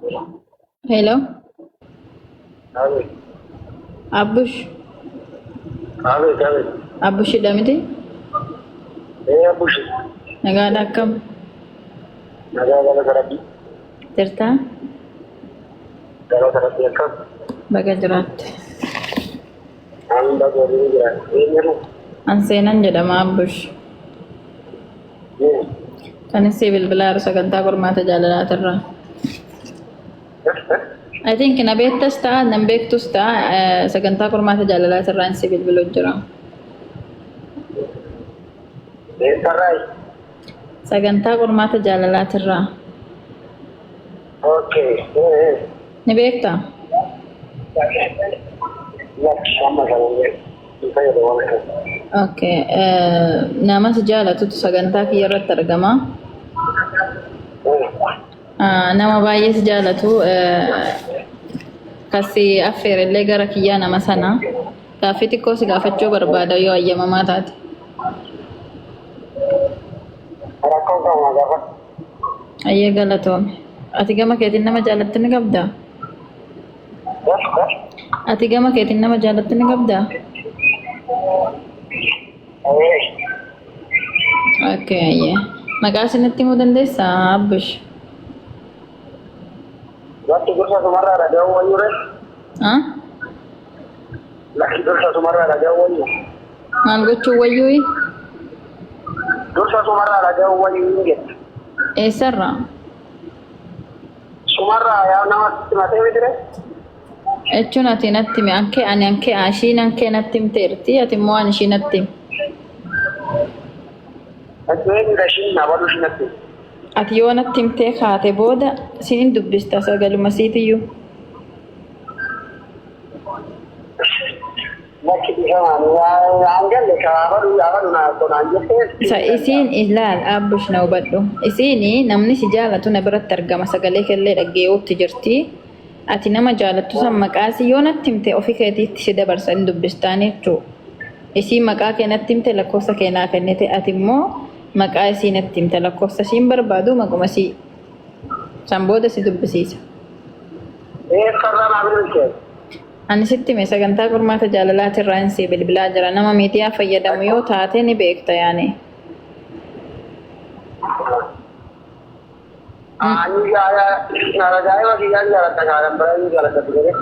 Hello, Abi, Abush. abi. Abush Damiti. Bushi. Nagada kam. Nagagala Karabi. Tirta. Gala Karabi Akab. Bagajarat. Anda Goriga. Emiru. Ansenan jedama Abush. Kan civil belar saganta kormata jalala terra. I think nabetta sta nambektu sta saganta kormata jalala terra civil belojra. Tarai. Saganta kormata jalala terra. Okay. Nabekta. Yak Shama Karabi. Saya doang. Okay. Nama sejala tu saganta kiyarra tergama. Nama baay'ee si jaalatu kasi affeerellee gara kiyyaa nama sana gaaffii xiqqoo si gaafachuu barbaada yoo ayyamamaa taate. Rakau kau nagapat. Ayyee galatoome. Ati gama keetiin nama jaalatti ni qabdaa? Ati gama keetiin nama jaalatti ni qabdaa? Okay, ayyee. Maqaa isinitti himuu dandeessaa Abbush? Laki dursa sumarra ada jauh wanyure. Haa? Laki dursa sumarra ada jauh wanyu. Maal gochuu wayyuuyi? Dursa sumarra ada jauh wanyu inget. Eessarraa? Sumarra ya nama mati mitire. Jechuun ati natti himi ani ashiin ankee natti himteerti ati immoo ani ishii natti himi. Aduin gashin na baru shinati. Ati yoo natti himtee kaate booda sinin dubbista sagaluma siitiyyuu. Laki bisa anggal le baru na tonanje. Isiin ilaal Abbush na hubadhu. Isiin namni si jaalatu na biratti argama sagalee kellee dhaggee'uutti jirti. Ati nama jaalattu san maqaasi yoo natti himte ofii keetiitti si dabarsa hin dubbistaan jechuudha. Isiin maqaa kee natti himte lakkoofsa kee naa kennite ati immoo maqaa isii natti himte lakkoofsa isiin barbaadu maquma isii san booda si dubbisiisa. Sarara na bilke. Ani sitti hime sagantaa qormaata jaalalaati irraa hin sii bilbilaa jira nama miidiyaa fayyadamu yoo taate ni beekta yaani. Ani ya jaya wagi ya jalan berani jalan tegere.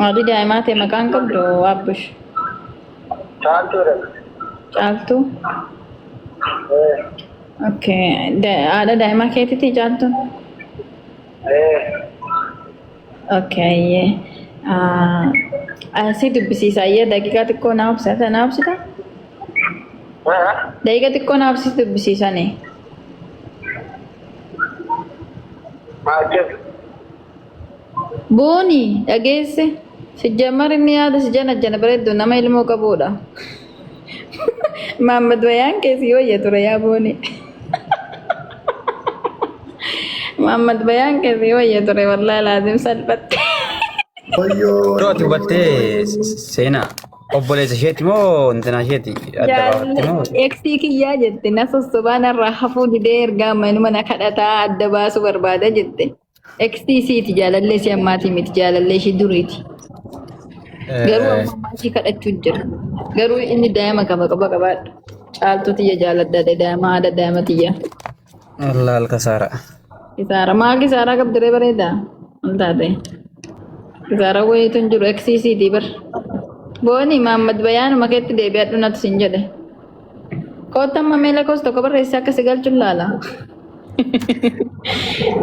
Adi daa'imaa ta'e maqaan qabdu Abbush. Chanture. Caaltu? Okay. Haadha daa'imaa keetiiti caaltu? Okay. Si dubbisiisa ayyee daqiiqaa xiqqoo naa obsita naa obsita? Daqiiqa xiqqoo naa obsisi dubbisiisanii. Booni dhageesse sijjammar inni yaada si jana bareeddu nama ilmoo qabuudha. Maammad Bayaan keessi yoo ture yaa booni. Maammad Bayaan keessi yoo ture wallaahi laazim salphatte. Rooti hubattee seenaa obboleessa isheeti moo intina isheeti adda baafatte moo? Eksii kiyyaa jette na sossobaan irraa hafuu didee ergaa manuma na kadhataa adda baasuu barbaada jette. Eksii siiti jaalallee si ammaatii miti jaalallee ishii duriiti. Garuu ammaa ishii kadhachuu jira. Garuu inni daa'ima qabaadha. Caaltuu tiyya jaaladdaadha daa'ima haadha daa'ima tiyya. Allaal kasaara. Kisaara maal kisaaraa qabdiree bareedaa? Maal taate? Kisaara wayiitu hin jiru eksii siitii bar. Booni Maammad Bayaanuma keetti deebi'adhu natu sin jedhe. Koottan mameela koos tokko barreessaa akkasi galchuun laala.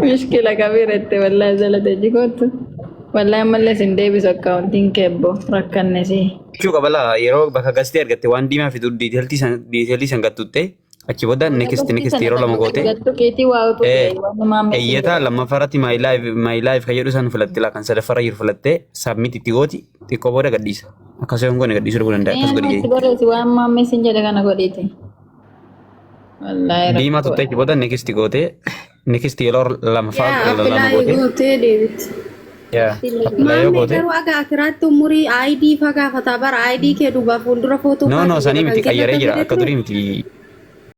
Mishkila kabiirette wallahi jalateeji kootu. Wallahi ammallee sin deebisu akkaawuntiin keebbo rakkannesi. Jechuu qabala yeroo bakka gastee argatte waan diimaa fidu diiteelii san gattutte achi booda next yeroo lama goote. Gattu keetii waa utuu Eeyyata lammaffaaratti my life kan jedhu san filatte laa kan sadaffaarra jiru filatte submit itti gooti xiqqoo booda gadhiisa. Akkasuma hin goone gadhiisuu dhuguu danda'a akkas godhi jee. Barreessi waan maammee sin jedhe kana godhiite. Wallahi diimaa tutte achi booda next goote next yeroo lammaffaa lama goote. Maamee garuu akka akiraatti umurii ID fagaafataa bara ID kee duuba fuuldura footoo. No sanii miti qayyaree jira akka durii miti